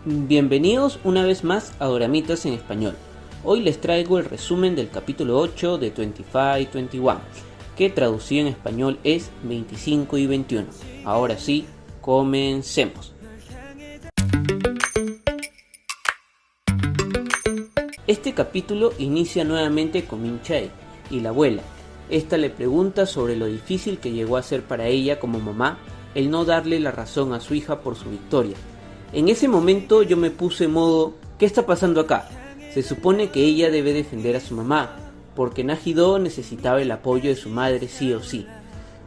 Bienvenidos una vez más a Doramitas en Español. Hoy les traigo el resumen del capítulo 8 de 25-21, que traducido en español es 25 y 21. Ahora sí, comencemos. Este capítulo inicia nuevamente con Min Chae y la abuela. Esta le pregunta sobre lo difícil que llegó a ser para ella como mamá el no darle la razón a su hija por su victoria. En ese momento yo me puse en modo, ¿qué está pasando acá? Se supone que ella debe defender a su mamá, porque Na-Hee-do necesitaba el apoyo de su madre sí o sí.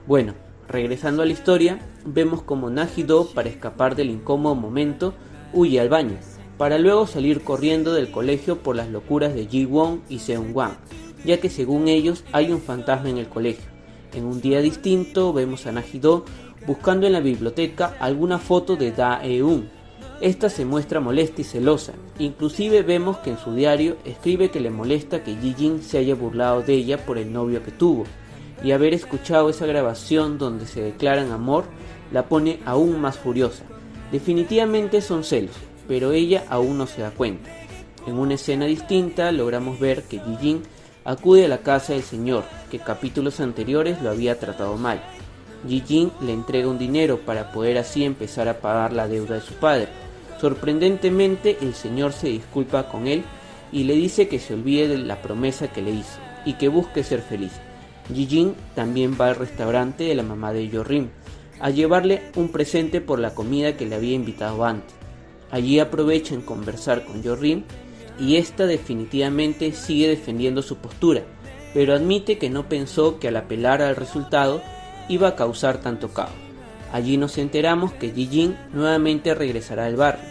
Bueno, regresando a la historia, vemos como Na-Hee-do, para escapar del incómodo momento, huye al baño, para luego salir corriendo del colegio por las locuras de Ji-won y Seung-wan, ya que según ellos hay un fantasma en el colegio. En un día distinto vemos a Na-Hee-do buscando en la biblioteca alguna foto de Da-eun. Esta se muestra molesta y celosa, inclusive vemos que en su diario escribe que le molesta que Ji-jin se haya burlado de ella por el novio que tuvo, y haber escuchado esa grabación donde se declaran amor la pone aún más furiosa. Definitivamente son celos, pero ella aún no se da cuenta. En una escena distinta logramos ver que Ji-jin acude a la casa del señor, que capítulos anteriores lo había tratado mal. Ji-jin le entrega un dinero para poder así empezar a pagar la deuda de su padre. Sorprendentemente el señor se disculpa con él y le dice que se olvide de la promesa que le hizo y que busque ser feliz. Ji-jin también va al restaurante de la mamá de Yo-rim a llevarle un presente por la comida que le había invitado antes. Allí aprovecha en conversar con Yo-rim y esta definitivamente sigue defendiendo su postura, pero admite que no pensó que al apelar al resultado iba a causar tanto caos. Allí nos enteramos que Ji-jin nuevamente regresará al barrio,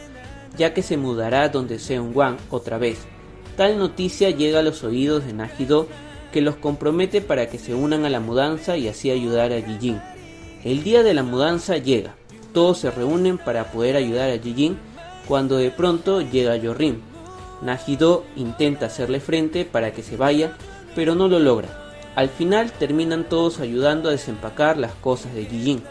ya que se mudará donde Seung-wan otra vez. Tal noticia llega a los oídos de Na-Hee-do, que los compromete para que se unan a la mudanza y así ayudar a Ji-jin. El día de la mudanza llega, todos se reúnen para poder ayudar a Ji-jin, cuando de pronto llega Yo-rim. Na-Hee-do intenta hacerle frente para que se vaya, pero no lo logra. Al final terminan todos ayudando a desempacar las cosas de Ji-jin.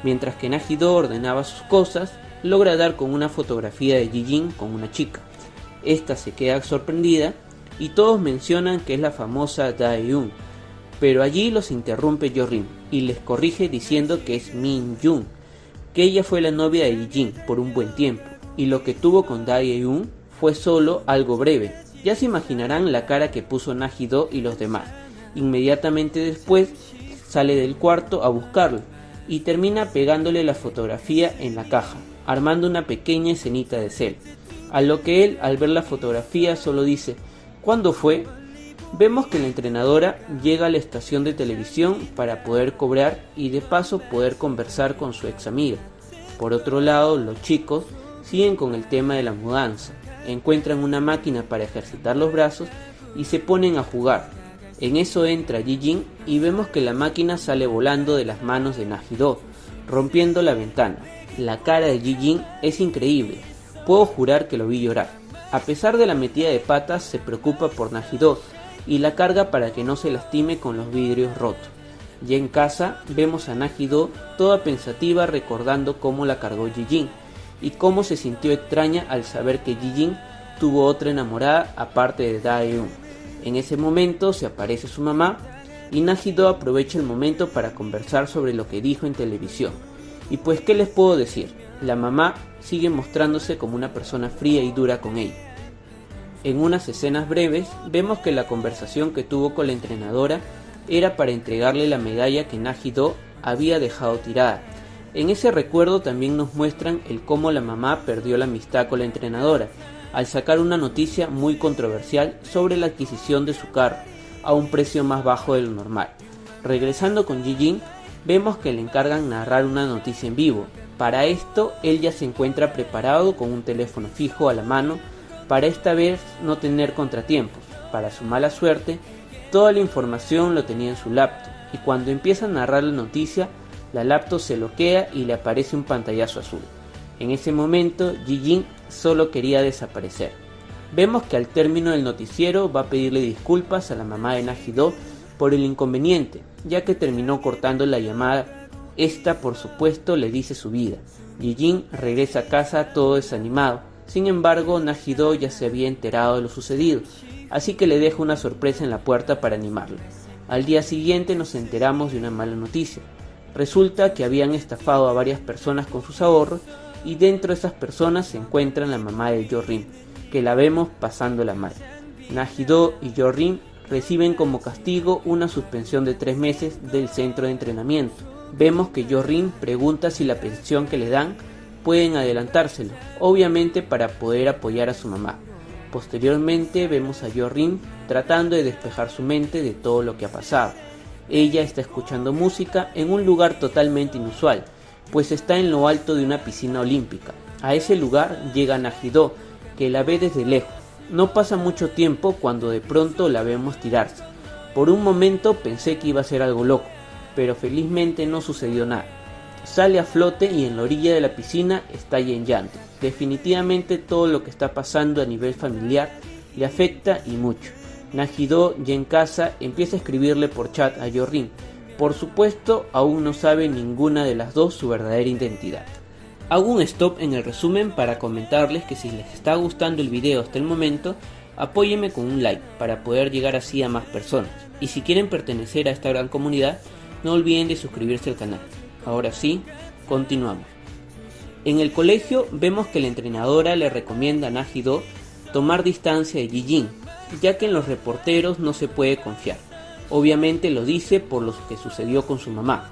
Mientras que Na-Hee-do ordenaba sus cosas, logra dar con una fotografía de Ji-jin con una chica. Esta se queda sorprendida y todos mencionan que es la famosa Da-eun, pero allí los interrumpe Yo-rim y les corrige diciendo que es Min-jun, que ella fue la novia de Ji-jin por un buen tiempo y lo que tuvo con Da-eun fue solo algo breve. Ya se imaginarán la cara que puso Na-Hee-do y los demás. Inmediatamente después sale del cuarto a buscarlo y termina pegándole la fotografía en la caja, armando una pequeña escenita de cel. A lo que él, al ver la fotografía, solo dice, ¿cuándo fue? Vemos que la entrenadora llega a la estación de televisión para poder cobrar y de paso poder conversar con su ex amiga. Por otro lado, los chicos siguen con el tema de la mudanza, encuentran una máquina para ejercitar los brazos y se ponen a jugar. En eso entra Ji-jin y vemos que la máquina sale volando de las manos de Na-Hee-do, rompiendo la ventana. La cara de Ji-jin es increíble, puedo jurar que lo vi llorar. A pesar de la metida de patas, se preocupa por Na-Hee-do y la carga para que no se lastime con los vidrios rotos. Ya en casa vemos a Na-Hee-do toda pensativa recordando cómo la cargó Ji-jin y cómo se sintió extraña al saber que Ji-jin tuvo otra enamorada aparte de Da-eun. En ese momento se aparece su mamá y Na-Hee-do aprovecha el momento para conversar sobre lo que dijo en televisión. Y pues, ¿qué les puedo decir? La mamá sigue mostrándose como una persona fría y dura con ella. En unas escenas breves vemos que la conversación que tuvo con la entrenadora era para entregarle la medalla que Na-Hee-do había dejado tirada. En ese recuerdo también nos muestran el cómo la mamá perdió la amistad con la entrenadora al sacar una noticia muy controversial sobre la adquisición de su carro a un precio más bajo de lo normal. Regresando con Ji-jin, vemos que le encargan narrar una noticia en vivo. Para esto, él ya se encuentra preparado con un teléfono fijo a la mano para esta vez no tener contratiempos. Para su mala suerte, toda la información lo tenía en su laptop y cuando empieza a narrar la noticia, la laptop se bloquea y le aparece un pantallazo azul. En ese momento, Ji-jin solo quería desaparecer. Vemos que al término del noticiero va a pedirle disculpas a la mamá de Na-Hee-do por el inconveniente, ya que terminó cortando la llamada. Esta, por supuesto, le dice su vida. Ji-jin regresa a casa todo desanimado Sin embargo, Na-hee-do ya se había enterado de lo sucedido, así que le deja una sorpresa en la puerta para animarla. Al día siguiente nos enteramos de una mala noticia. Resulta que habían estafado a varias personas con sus ahorros y dentro de esas personas se encuentra la mamá de Jo-rim, que la vemos pasándola mal. Na-hee-do y Jo-rim reciben como castigo una suspensión de 3 meses del centro de entrenamiento. Vemos que Jo-rim pregunta si la pensión que le dan pueden adelantárselo, obviamente para poder apoyar a su mamá. Posteriormente vemos a Jo-rim tratando de despejar su mente de todo lo que ha pasado. Ella está escuchando música en un lugar totalmente inusual, pues está en lo alto de una piscina olímpica. A ese lugar llega Na-hee-do, que la ve desde lejos. No pasa mucho tiempo cuando de pronto la vemos tirarse. Por un momento pensé que iba a ser algo loco, pero felizmente no sucedió nada. Sale a flote y en la orilla de la piscina estalla en llanto. Definitivamente todo lo que está pasando a nivel familiar le afecta y mucho. Na-hee-do ya en casa empieza a escribirle por chat a Jo-rim. Por supuesto, aún no sabe ninguna de las dos su verdadera identidad. Hago un stop en el resumen para comentarles que si les está gustando el video hasta el momento, apóyenme con un like para poder llegar así a más personas. Y si quieren pertenecer a esta gran comunidad, no olviden de suscribirse al canal. Ahora sí, continuamos. En el colegio vemos que la entrenadora le recomienda a Na-hee-do tomar distancia de Ji-jin, ya que en los reporteros no se puede confiar. Obviamente lo dice por lo que sucedió con su mamá.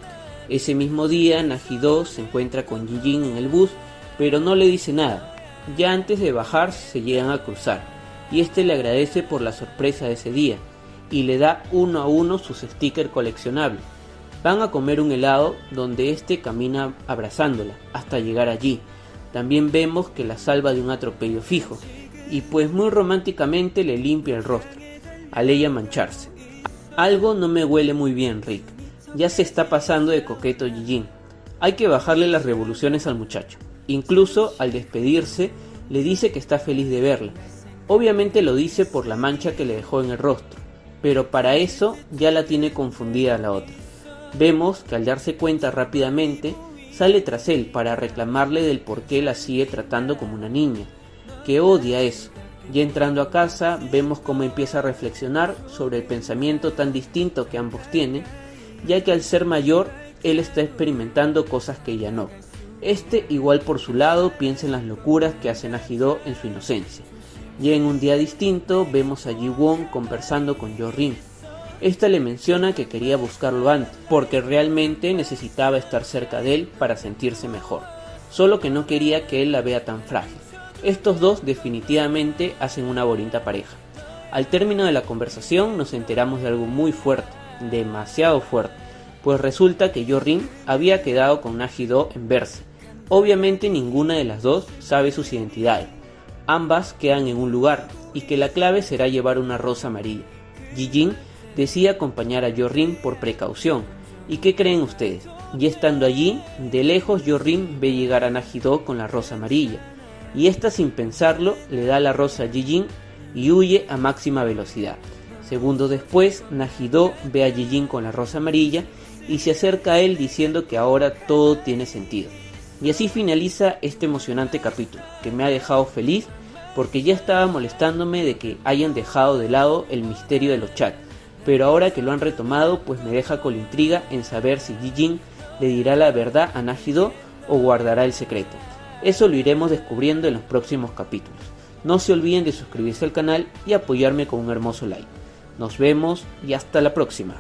Ese mismo día Na-hee-do se encuentra con Ji-jin en el bus, pero no le dice nada. Ya antes de bajar se llegan a cruzar, y este le agradece por la sorpresa de ese día, y le da uno a uno sus stickers coleccionables. Van a comer un helado donde este camina abrazándola hasta llegar allí. También vemos que la salva de un atropello fijo, y pues muy románticamente le limpia el rostro, al ella mancharse. Algo no me huele muy bien, Rick. Ya se está pasando de coqueto Ji-jin. Hay que bajarle las revoluciones al muchacho. Incluso al despedirse le dice que está feliz de verla. Obviamente lo dice por la mancha que le dejó en el rostro, pero para eso ya la tiene confundida la otra. Vemos que al darse cuenta rápidamente sale tras él para reclamarle del por qué la sigue tratando como una niña, que odia eso. Ya entrando a casa vemos cómo empieza a reflexionar sobre el pensamiento tan distinto que ambos tienen, ya que al ser mayor él está experimentando cosas que ella no. Este igual por su lado piensa en las locuras que hace Na-hee-do en su inocencia. Ya en un día distinto vemos a Ji-won conversando con Jo-rim. Esta le menciona que quería buscarlo antes, porque realmente necesitaba estar cerca de él para sentirse mejor, solo que no quería que él la vea tan frágil. Estos dos definitivamente hacen una bonita pareja. Al término de la conversación nos enteramos de algo muy fuerte, demasiado fuerte, pues resulta que Jo-rim había quedado con Na-hee-do en verse. Obviamente ninguna de las dos sabe sus identidades. Ambas quedan en un lugar y que la clave será llevar una rosa amarilla. Ji-jin decide acompañar a Jo-rim por precaución. ¿Y qué creen ustedes? Ya estando allí, de lejos Jo-rim ve llegar a Na-hee-do con la rosa amarilla, y esta sin pensarlo le da la rosa a Ji-jin y huye a máxima velocidad. Segundos después, Na-hee-do ve a Ji-jin con la rosa amarilla y se acerca a él diciendo que ahora todo tiene sentido. Y así finaliza este emocionante capítulo, que me ha dejado feliz porque ya estaba molestándome de que hayan dejado de lado el misterio de los chats, pero ahora que lo han retomado pues me deja con la intriga en saber si Ji-jin le dirá la verdad a Na-hee-do o guardará el secreto. Eso lo iremos descubriendo en los próximos capítulos. No se olviden de suscribirse al canal y apoyarme con un hermoso like. Nos vemos y hasta la próxima.